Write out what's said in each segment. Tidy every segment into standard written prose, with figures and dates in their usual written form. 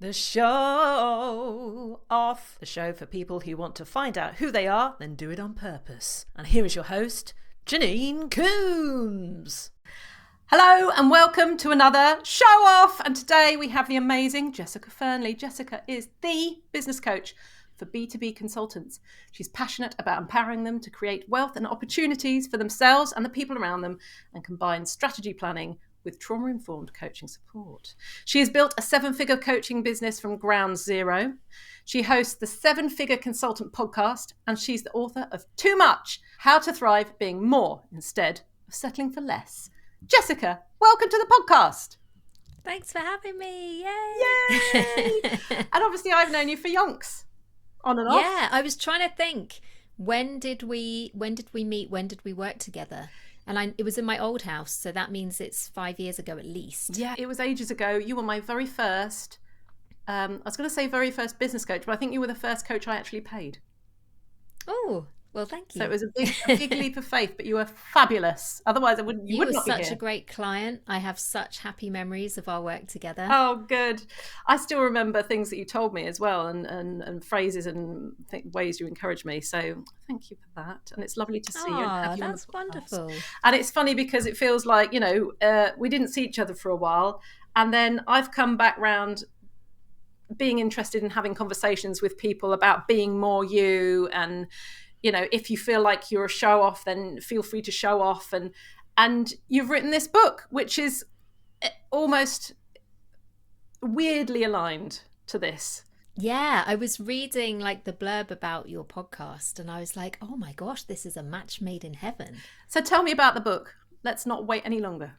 The show off. The show for people who want to find out who they are, then do it on purpose. And here is your host, Janine Coombs. Hello and welcome to another show off. And today we have the amazing Jessica Fearnley. Jessica is the business coach for B2B consultants. She's passionate about empowering them to create wealth and opportunities for themselves and the people around them, and combines strategy planning with trauma-informed coaching support. She has built a 7-figure coaching business from ground zero. She hosts the 7-Figure Consultant podcast, and she's the author of Too Much: How to Thrive Being More Instead of Settling for Less. Jessica, welcome to the podcast. Thanks for having me. Yay! And obviously I've known you for yonks, on and off. Yeah, I was trying to think, when did we meet? When did we work together? And it was in my old house, so that means it's 5 years ago at least. Yeah, it was ages ago. You were my very first, I was going to say very first business coach, but I think you were the first coach I actually paid. Oh, well, thank you. So it was a big leap of faith, but you were fabulous. Otherwise, you would not be here. You were such a great client. I have such happy memories of our work together. Oh, good. I still remember things that you told me as well, and phrases and ways you encouraged me. So thank you for that. And it's lovely to see you. And have you that's wonderful. And it's funny because it feels like, we didn't see each other for a while. And then I've come back round being interested in having conversations with people about being more you, and if you feel like you're a show off, then feel free to show off. And you've written this book, which is almost weirdly aligned to this. Yeah, I was reading the blurb about your podcast, and I was like, oh my gosh, this is a match made in heaven. So tell me about the book. Let's not wait any longer.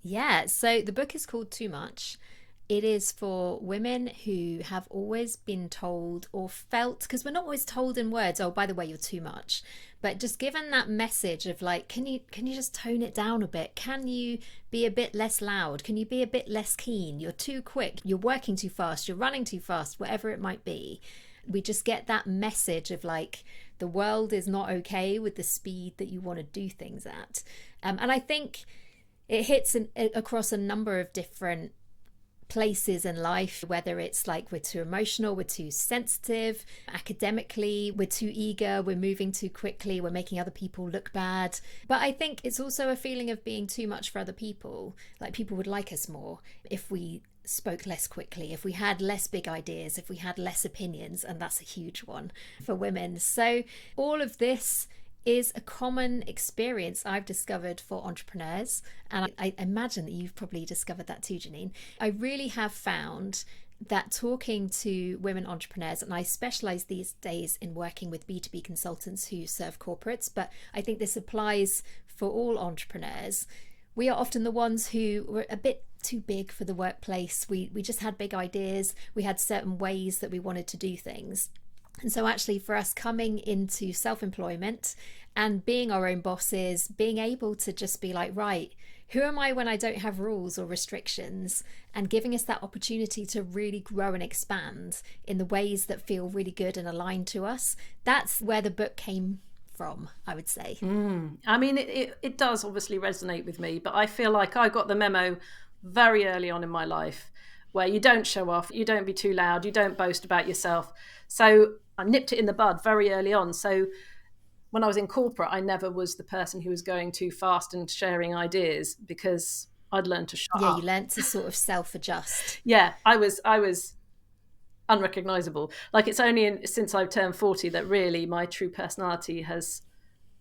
Yeah, so the book is called Too Much. It is for women who have always been told or felt, because we're not always told in words, oh, by the way, you're too much. But just given that message of can you just tone it down a bit? Can you be a bit less loud? Can you be a bit less keen? You're too quick. You're working too fast. You're running too fast, whatever it might be. We just get that message of the world is not okay with the speed that you want to do things at. And I think it hits across a number of different places in life, whether it's we're too emotional, we're too sensitive, academically we're too eager, we're moving too quickly, we're making other people look bad. But I think it's also a feeling of being too much for other people. People would like us more if we spoke less quickly, if we had less big ideas, if we had less opinions, and that's a huge one for women. So all of this is a common experience I've discovered for entrepreneurs, and I imagine that you've probably discovered that too, Janine. I really have found that talking to women entrepreneurs, and I specialize these days in working with B2B consultants who serve corporates, but I think this applies for all entrepreneurs. We are often the ones who were a bit too big for the workplace. We just had big ideas. We had certain ways that we wanted to do things. And so actually for us coming into self-employment and being our own bosses, being able to just be right, who am I when I don't have rules or restrictions, and giving us that opportunity to really grow and expand in the ways that feel really good and aligned to us. That's where the book came from, I would say. I mean, it does obviously resonate with me, but I feel like I got the memo very early on in my life, where you don't show off, you don't be too loud, you don't boast about yourself. So I nipped it in the bud very early on. So when I was in corporate, I never was the person who was going too fast and sharing ideas, because I'd learned to shut up. Yeah, you learned to sort of self-adjust. Yeah, I was unrecognizable. It's only since I've turned 40 that really my true personality has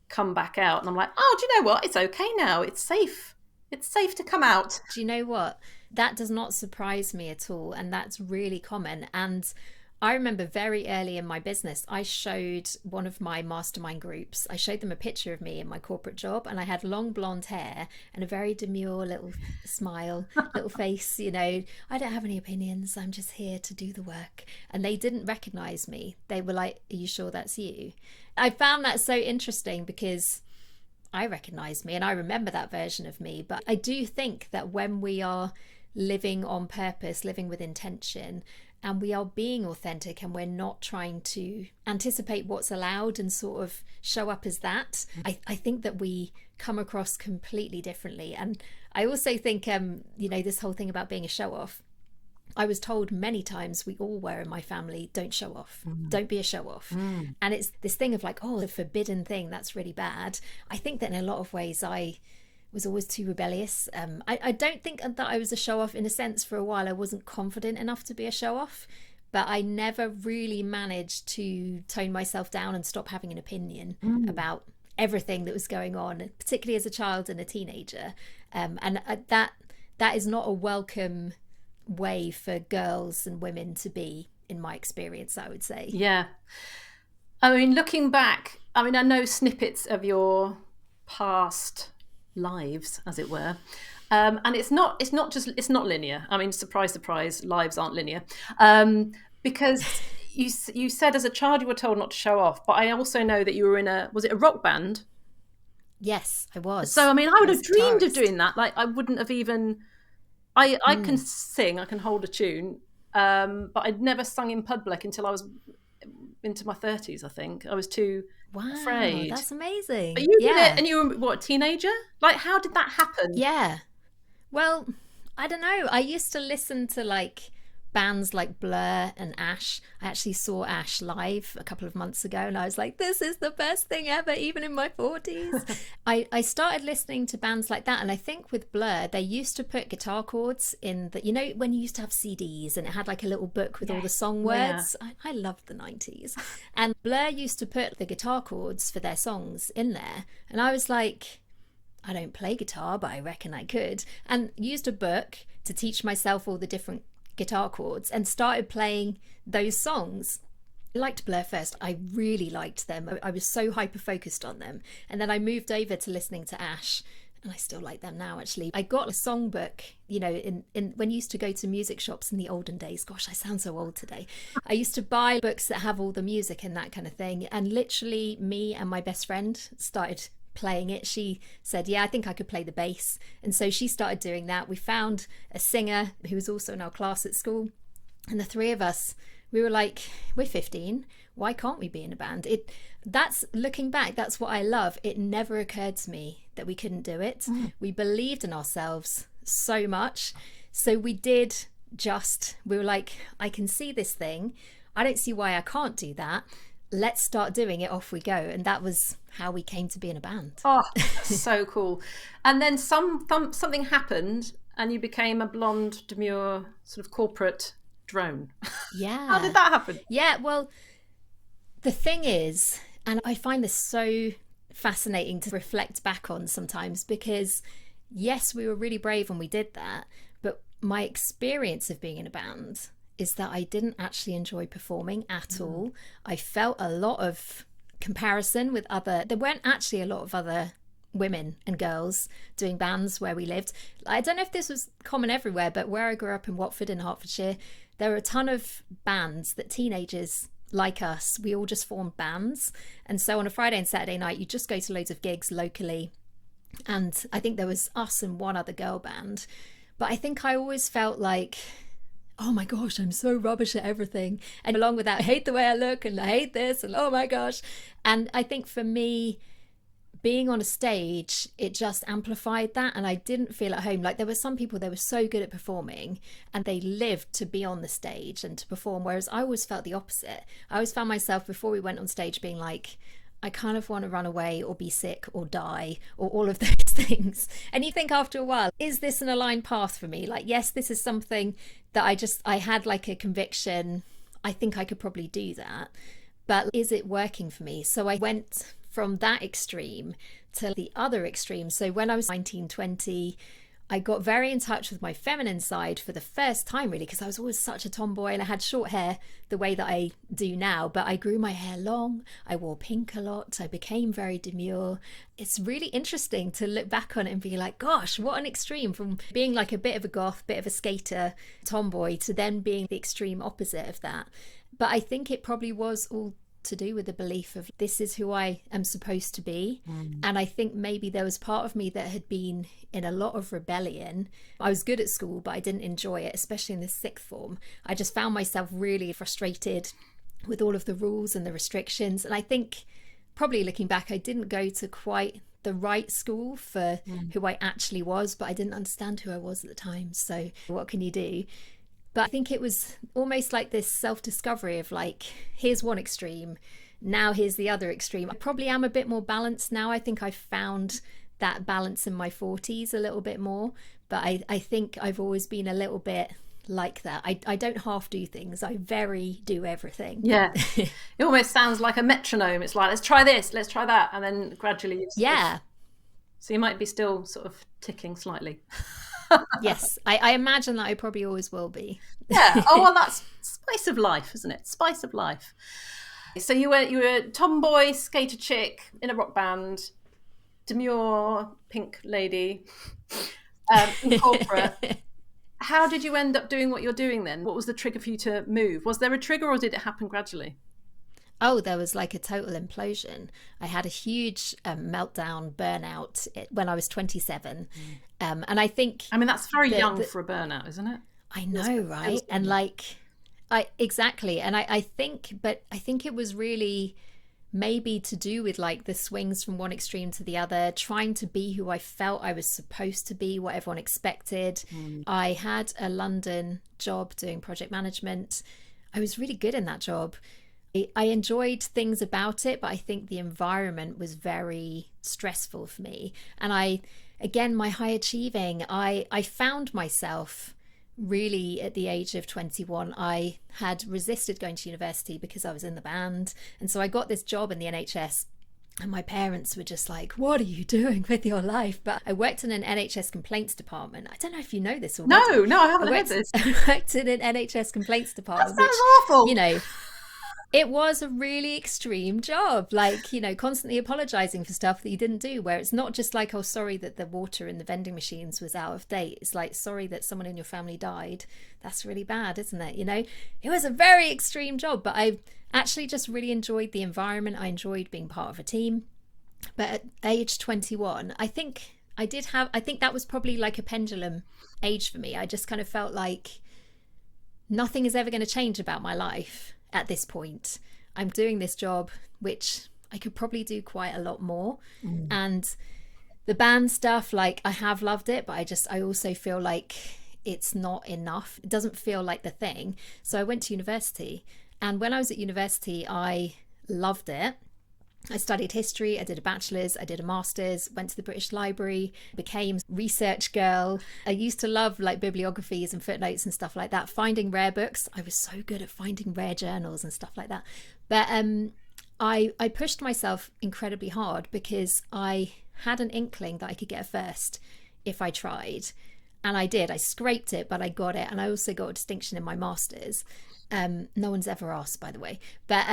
come back out. And I'm like, oh, do you know what? It's okay now. It's safe. It's safe to come out. Do you know what? That does not surprise me at all. And that's really common. And I remember very early in my business, I showed one of my mastermind groups, I showed them a picture of me in my corporate job, and I had long blonde hair and a very demure little smile, little face, I don't have any opinions, I'm just here to do the work. And they didn't recognize me. They were like, are you sure that's you? I found that so interesting because I recognize me and I remember that version of me. But I do think that when we are living on purpose, living with intention, and we are being authentic and we're not trying to anticipate what's allowed and sort of show up as that, I think that we come across completely differently. And I also think, this whole thing about being a show off, I was told many times, we all were in my family, don't show off, don't be a show off. And it's this thing of like, oh, the forbidden thing, that's really bad. I think that in a lot of ways I was always too rebellious. I don't think that I was a show off. In a sense, for a while I wasn't confident enough to be a show off, but I never really managed to tone myself down and stop having an opinion about everything that was going on, particularly as a child and a teenager. That is not a welcome way for girls and women to be, in my experience, I would say. Yeah. I mean, looking back, I mean, I know snippets of your past lives, as it were. And it's not linear. I mean, surprise, surprise, lives aren't linear. Because you said as a child you were told not to show off, but I also know that you were in was it a rock band? Yes, I was. So, I mean, I would have dreamed of doing that. Like, I wouldn't have even... I can sing, I can hold a tune, but I'd never sung in public until I was into my 30s, I think. I was too afraid. That's amazing. But you did it, and you were, what, a teenager? Like, how did that happen? Yeah. Well, I don't know. I used to listen to, like, bands like Blur and Ash. I actually saw Ash live a couple of months ago, and I was like, this is the best thing ever, even in my 40s. I started listening to bands like that, and I think with Blur, they used to put guitar chords in the, you know, when you used to have CDs and it had like a little book with all the song words. Yeah. I loved the 90s. And Blur used to put the guitar chords for their songs in there, and I was like, I don't play guitar, but I reckon I could, and used a book to teach myself all the different guitar chords and started playing those songs. I liked Blur first. I really liked them. I was so hyper focused on them, and then I moved over to listening to Ash, and I still like them now. Actually, I got a songbook, you know, in when you used to go to music shops in the olden days. Gosh, I sound so old today. I used to buy books that have all the music and that kind of thing, and literally me and my best friend started playing it. She said, yeah, I think I could play the bass, and so she started doing that. We found a singer who was also in our class at school, and the three of us, we were like, we're 15, why can't we be in a band? That's looking back, that's what I love. It never occurred to me that we couldn't do it. We believed in ourselves so much, so we were like, I can see this thing, I don't see why I can't do that, let's start doing it, off we go. And that was how we came to be in a band. Oh, so cool. And then something happened and you became a blonde, demure, sort of corporate drone. Yeah. How did that happen? Yeah, well, the thing is, and I find this so fascinating to reflect back on sometimes, because yes, we were really brave when we did that, but my experience of being in a band is that I didn't actually enjoy performing at all. I felt a lot of comparison with there weren't actually a lot of other women and girls doing bands where we lived. I don't know if this was common everywhere, but where I grew up in Watford in Hertfordshire, there were a ton of bands that teenagers like us, we all just formed bands. And so on a Friday and Saturday night, you just go to loads of gigs locally. And I think there was us and one other girl band. But I think I always felt like, oh my gosh, I'm so rubbish at everything. And along with that, I hate the way I look and I hate this and oh my gosh. And I think for me, being on a stage, it just amplified that, and I didn't feel at home. Like, there were some people, they were so good at performing and they lived to be on the stage and to perform, whereas I always felt the opposite. I always found myself, before we went on stage, being like, I kind of want to run away or be sick or die or all of those things. And you think after a while, is this an aligned path for me? Like, yes, this is something that I had like a conviction, I think I could probably do that, but is it working for me? So I went from that extreme to the other extreme. So when I was 19, 20, I got very in touch with my feminine side for the first time, really, because I was always such a tomboy and I had short hair the way that I do now, but I grew my hair long, I wore pink a lot, I became very demure. It's really interesting to look back on it and be like, gosh, what an extreme, from being like a bit of a goth, bit of a skater tomboy to then being the extreme opposite of that. But I think it probably was all to do with the belief of this is who I am supposed to be. And I think maybe there was part of me that had been in a lot of rebellion. I was good at school, but I didn't enjoy it, especially in the sixth form. I just found myself really frustrated with all of the rules and the restrictions. And I think probably looking back, I didn't go to quite the right school for who I actually was, but I didn't understand who I was at the time. So what can you do? But I think it was almost like this self-discovery of like, here's one extreme, now here's the other extreme. I probably am a bit more balanced now. I think I found that balance in my 40s a little bit more. But I think I've always been a little bit like that. I don't half do things. I very do everything. Yeah. It almost sounds like a metronome. It's like, let's try this, let's try that. And then gradually so you might be still sort of ticking slightly. Yes, I imagine that I probably always will be. Yeah. Oh, well, that's spice of life, isn't it? Spice of life. So you were a tomboy, skater chick in a rock band, demure pink lady, in corporate. How did you end up doing what you're doing then? What was the trigger for you to move? Was there a trigger or did it happen gradually? Oh, there was like a total implosion. I had a huge meltdown, burnout when I was 27. And I think... I mean, that's very young for a burnout, isn't it? I know, right? And like, exactly. And I think it was really maybe to do with like the swings from one extreme to the other, trying to be who I felt I was supposed to be, what everyone expected. I had a London job doing project management. I was really good in that job. I enjoyed things about it, but I think the environment was very stressful for me. And my high achieving, I found myself really at the age of 21. I had resisted going to university because I was in the band. And so I got this job in the NHS. And my parents were just like, what are you doing with your life? But I worked in an NHS complaints department. I don't know if you know this already. No, I haven't heard this. I worked in an NHS complaints department. That sounds awful. You know, it was a really extreme job, like, you know, constantly apologizing for stuff that you didn't do, where it's not just like, oh, sorry that the water in the vending machines was out of date. It's like, sorry that someone in your family died. That's really bad, isn't it? You know, it was a very extreme job, but I actually just really enjoyed the environment. I enjoyed being part of a team. But at age 21, I think that was probably like a pendulum age for me. I just kind of felt like nothing is ever going to change about my life. At this point, I'm doing this job, which I could probably do quite a lot more. And the band stuff, like, I have loved it, but I also feel like it's not enough. It doesn't feel like the thing. So I went to university, and when I was at university, I loved it. I studied history, I did a bachelor's, I did a master's, went to the British Library, became research girl. I used to love like bibliographies and footnotes and stuff like that, finding rare books. I was so good at finding rare journals and stuff like that. But I pushed myself incredibly hard because I had an inkling that I could get a first if I tried. And I did. I scraped it, but I got it. And I also got a distinction in my master's. No one's ever asked, by the way. But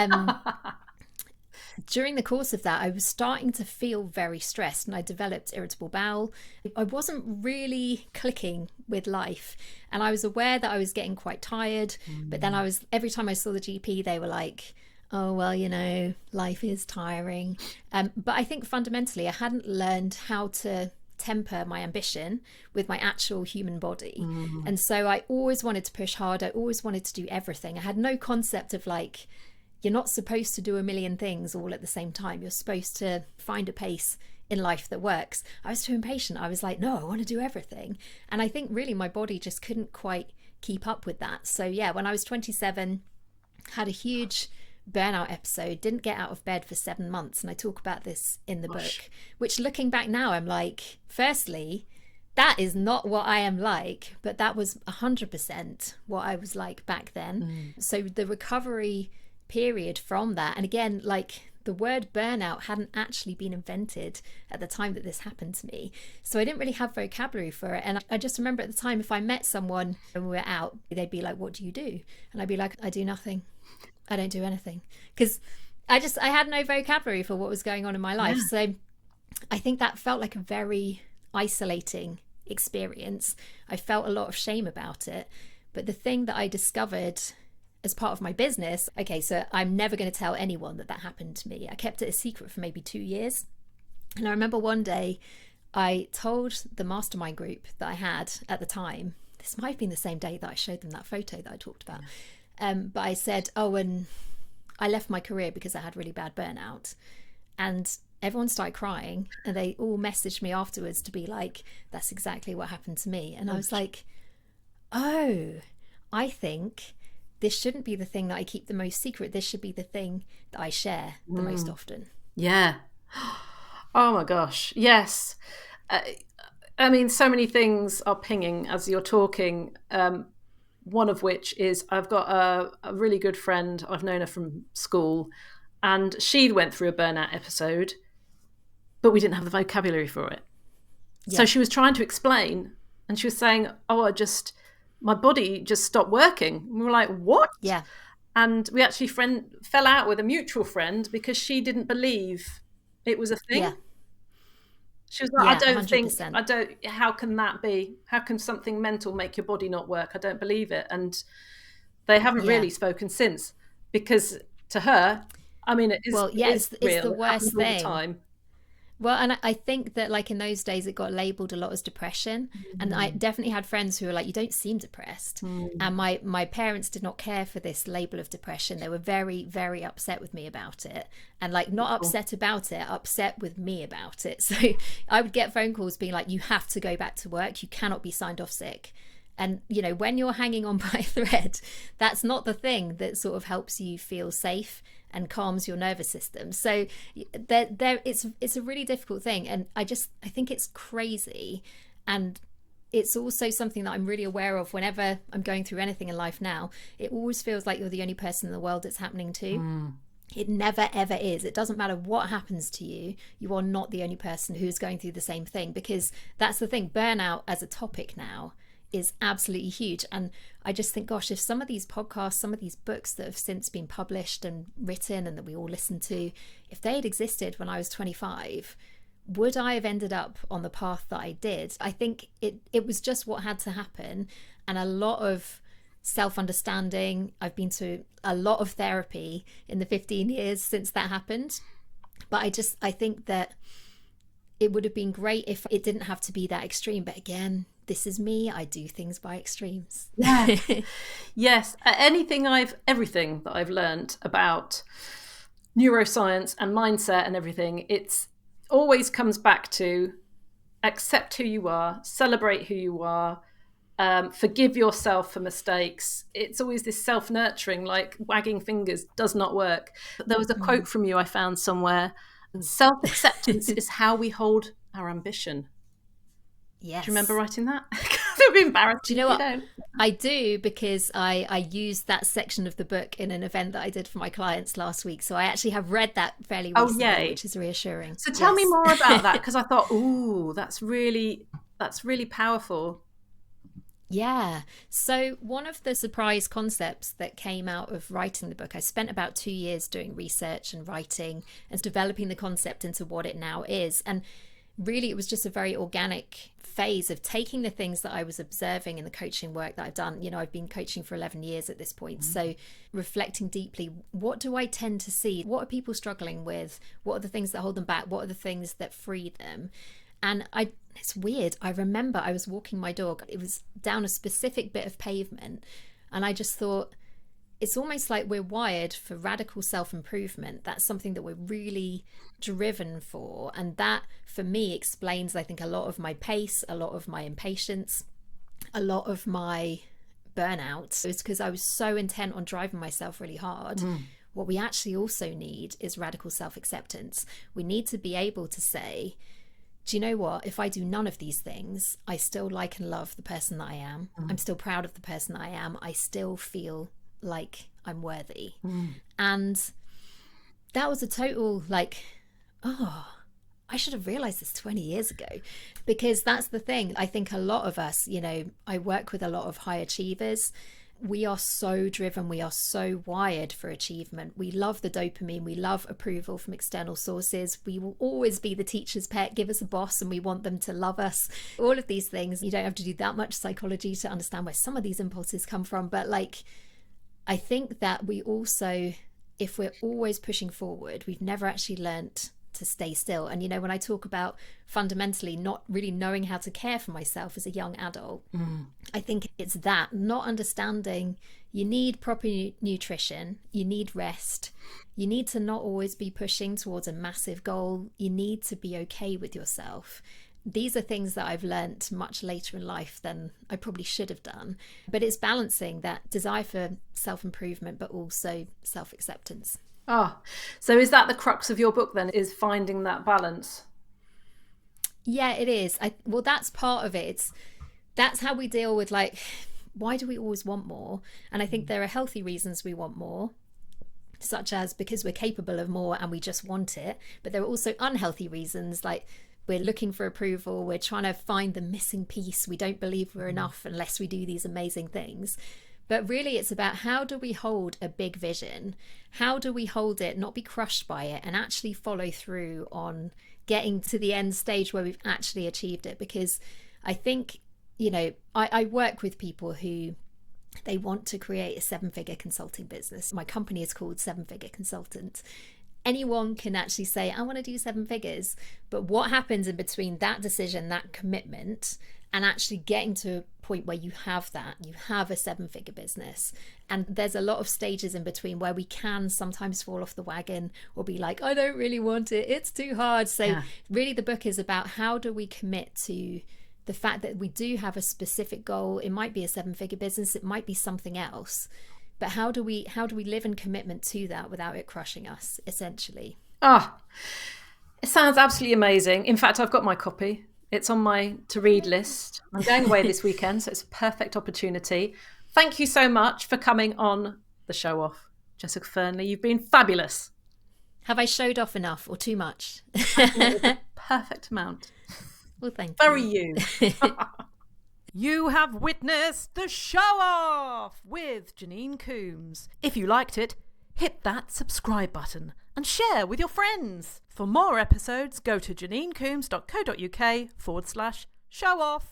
during the course of that, I was starting to feel very stressed and I developed irritable bowel. I wasn't really clicking with life. And I was aware that I was getting quite tired. But then every time I saw the GP, they were like, oh, well, you know, life is tiring. But I think fundamentally, I hadn't learned how to temper my ambition with my actual human body. And so I always wanted to push hard. I always wanted to do everything. I had no concept of like, you're not supposed to do a million things all at the same time. You're supposed to find a pace in life that works. I was too impatient. I was like, no, I want to do everything. And I think really my body just couldn't quite keep up with that. So yeah, when I was 27, had a huge burnout episode, didn't get out of bed for 7 months. And I talk about this in the book, which looking back now, I'm like, firstly, that is not what I am like, but that was 100% what I was like back then. So the recovery period from that, and again, like the word burnout hadn't actually been invented at the time that this happened to me, so I didn't really have vocabulary for it. And I just remember at the time, if I met someone and we were out, they'd be like, what do you do? And I'd be like, I do nothing. I don't do anything, because I had no vocabulary for what was going on in my life. So I think that felt like a very isolating experience. I felt a lot of shame about it. But the thing that I discovered as part of my business, okay, so I'm never going to tell anyone that happened to me. I kept it a secret for maybe 2 years. And I remember one day I told the mastermind group that I had at the time, this might have been the same day that I showed them that photo that I talked about. But I said, oh, and I left my career because I had really bad burnout. And everyone started crying, and they all messaged me afterwards to be like, that's exactly what happened to me. And I was like, oh, I think this shouldn't be the thing that I keep the most secret. This should be the thing that I share the most often. Yeah. Oh my gosh. Yes. I mean, so many things are pinging as you're talking. One of which is I've got a really good friend. I've known her from school, and she went through a burnout episode, but we didn't have the vocabulary for it. Yeah. So she was trying to explain, and she was saying, "Oh, my body just stopped working." And we were like, "What?" Yeah. And we actually fell out with a mutual friend because she didn't believe it was a thing. Yeah. She was like, yeah, I don't, how can that be? How can something mental make your body not work? I don't believe it. And they haven't really spoken since, because to her, I mean, it is, it's the worst thing. All the time. Well, and I think that like in those days, it got labelled a lot as depression. And I definitely had friends who were like, you don't seem depressed. And my parents did not care for this label of depression. They were very, very upset with me about it. And like not upset about it, upset with me about it. So I would get phone calls being like, you have to go back to work. You cannot be signed off sick. And, you know, when you're hanging on by a thread, that's not the thing that sort of helps you feel safe and calms your nervous system. So it's a really difficult thing. And I think it's crazy. And it's also something that I'm really aware of whenever I'm going through anything in life now. It always feels like you're the only person in the world it's happening to. It never, ever is. It doesn't matter what happens to you. You are not the only person who's going through the same thing, because that's the thing. Burnout as a topic now is absolutely huge. And I just think, gosh, if some of these podcasts, some of these books that have since been published and written and that we all listen to, if they had existed when I was 25, would I have ended up on the path that I did? I think it was just what had to happen, and a lot of self-understanding. I've been to a lot of therapy in the 15 years since that happened. But I think that it would have been great if it didn't have to be that extreme. But again, this is me. I do things by extremes. Yeah. Yes. Everything that I've learned about neuroscience and mindset and everything, it's always comes back to accept who you are, celebrate who you are, forgive yourself for mistakes. It's always this self-nurturing, like wagging fingers does not work. But there was a quote from you I found somewhere. Self-acceptance is how we hold our ambition. Yes. Do you remember writing that? It would be embarrassing. Do you know what? I do, because I used that section of the book in an event that I did for my clients last week. So I actually have read that fairly recently, which is reassuring. So tell me more about that, because I thought, ooh, that's really powerful. Yeah. So one of the surprise concepts that came out of writing the book, I spent about 2 years doing research and writing and developing the concept into what it now is. And really, it was just a very organic phase of taking the things that I was observing in the coaching work that I've done. You know, I've been coaching for 11 years at this point. So reflecting deeply, what do I tend to see? What are people struggling with? What are the things that hold them back? What are the things that free them? And it's weird. I remember I was walking my dog. It was down a specific bit of pavement. And I just thought, it's almost like we're wired for radical self-improvement. That's something that we're really driven for. And that, for me, explains, I think, a lot of my pace, a lot of my impatience, a lot of my burnout. It's because I was so intent on driving myself really hard. What we actually also need is radical self-acceptance. We need to be able to say, do you know what? If I do none of these things, I still like and love the person that I am. I'm still proud of the person that I am. I still feel like I'm worthy. And that was a total I should have realized this 20 years ago, because that's the thing. I think a lot of us, you know, I work with a lot of high achievers. We are so driven. We are so wired for achievement. We love the dopamine. We love approval from external sources. We will always be the teacher's pet. Give us a boss and we want them to love us. All of these things. You don't have to do that much psychology to understand where some of these impulses come from. But I think that we also, if we're always pushing forward, we've never actually learnt to stay still. And, you know, when I talk about fundamentally not really knowing how to care for myself as a young adult, I think it's that, not understanding you need proper nutrition, you need rest, you need to not always be pushing towards a massive goal, you need to be okay with yourself. these are things that I've learnt much later in life than I probably should have done. But it's balancing that desire for self-improvement, but also self-acceptance. Oh, so is that the crux of your book then, is finding that balance? Yeah, it is. Well, that's part of it. That's how we deal with, like, why do we always want more? And I think there are healthy reasons we want more, such as because we're capable of more and we just want it. But there are also unhealthy reasons, like we're looking for approval, we're trying to find the missing piece, we don't believe we're enough unless we do these amazing things. But really it's about, how do we hold a big vision? How do we hold it, not be crushed by it, and actually follow through on getting to the end stage where we've actually achieved it? Because I think, you know, I work with people who, they want to create a 7-figure consulting business. My company is called 7-Figure Consultant. Anyone can actually say, I want to do 7 figures. But what happens in between that decision, that commitment, and actually getting to a point where you have that, you have a 7-figure business? And there's a lot of stages in between where we can sometimes fall off the wagon or be like, I don't really want it, it's too hard. So really the book is about, how do we commit to the fact that we do have a specific goal? It might be a 7-figure business, it might be something else. But how do we live in commitment to that without it crushing us, essentially? It sounds absolutely amazing. In fact, I've got my copy. It's on my to-read list. I'm going away this weekend, so it's a perfect opportunity. Thank you so much for coming on the Show Off, Jessica Fearnley. You've been fabulous. Have I showed off enough or too much? Perfect amount. Well, thank you. Very you. You have witnessed the Show Off with Janine Coombs. If you liked it, hit that subscribe button and share with your friends. For more episodes, go to janinecoombs.co.uk/showoff.